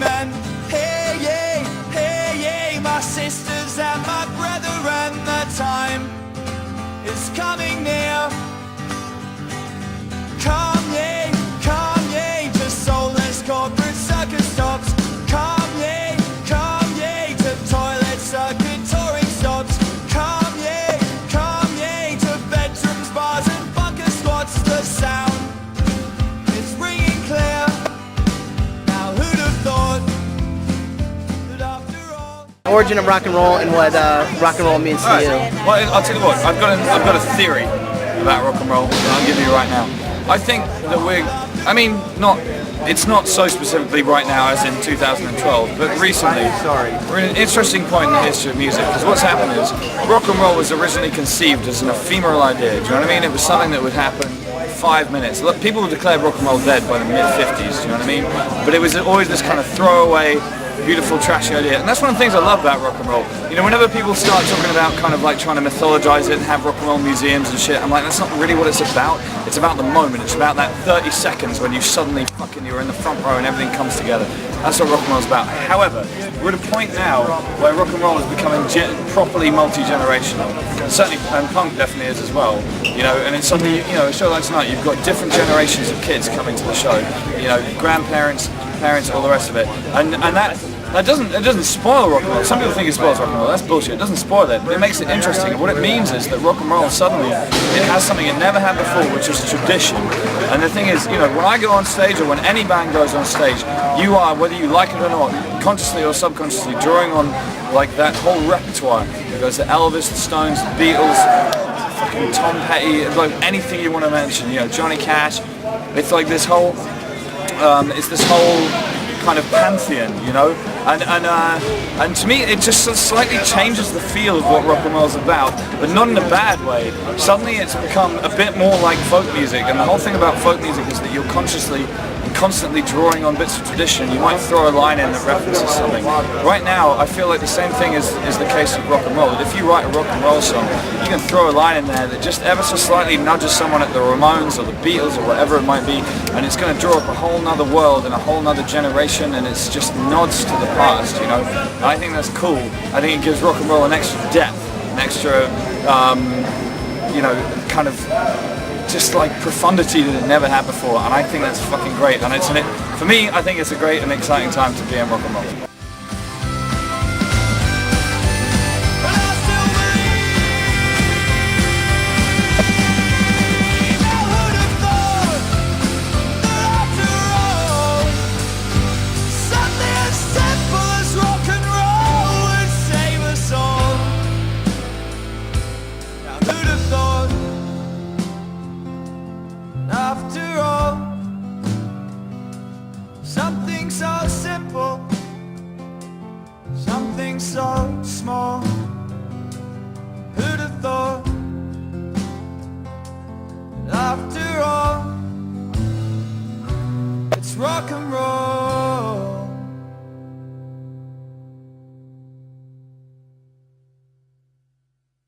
men. Hey, yay, my sisters and my brethren, the time is coming near. Come ye, to soulless corporate circus stops. Come ye, to toilet circuit touring stops. Come ye, to bedrooms, bars and bunker squats. The sound is ringing clear. Now who'd have thought that after all... Origin of rock and roll and what rock and roll means to you. Well, I'll tell you what, I've got a theory about rock and roll that I'll give you right now. I think that it's not so specifically right now as in 2012, but recently we're in an interesting point in the history of music, because what's happened is rock and roll was originally conceived as an ephemeral idea. Do you know what I mean? It was something that would happen 5 minutes. Look, people have declared rock and roll dead by the mid-50s, do you know what I mean? But it was always this kind of throwaway, beautiful, trashy idea. And that's one of the things I love about rock and roll. You know, whenever people start talking about kind of like trying to mythologize it and have rock and roll museums and shit, I'm like, that's not really what it's about. It's about the moment. It's about that 30 seconds when you suddenly you're in the front row and everything comes together. That's what rock and roll is about. However, we're at a point now where rock and roll is becoming properly multi-generational. Certainly, and punk definitely is as well. You know, and it's something, you know, a show like tonight, you've got different generations of kids coming to the show. You know, grandparents, parents, all the rest of it. And that doesn't spoil rock and roll. Some people think it spoils rock and roll. That's bullshit. It doesn't spoil it. It makes it interesting. And what it means is that rock and roll suddenly it has something it never had before, which is tradition. And the thing is, you know, when I go on stage or when any band goes on stage, you are, whether you like it or not, consciously or subconsciously, drawing on like that whole repertoire. It goes to Elvis, the Stones, the Beatles, fucking Tom Petty, like anything you want to mention. You know, Johnny Cash. It's like this whole. It's this whole kind of pantheon, you know, and to me it just slightly changes the feel of what rock and roll is about, but not in a bad way. Suddenly it's become a bit more like folk music, and the whole thing about folk music is that you're consciously and constantly drawing on bits of tradition. You might throw a line in that references something. Right now I feel like the same thing is the case with rock and roll, that if you write a rock and roll song, you can throw a line in there that just ever so slightly nudges someone at the Ramones or the Beatles or whatever it might be, and it's going to draw up a whole nother world and a whole nother generation, and it's just nods to the past, you know. And I think that's cool. I think it gives rock and roll an extra depth, an extra, you know, kind of just like profundity that it never had before, and I think that's fucking great. And for me, I think it's a great and exciting time to be in rock and roll. After all, something so simple, something so small. Who'd have thought? After all, it's rock and roll.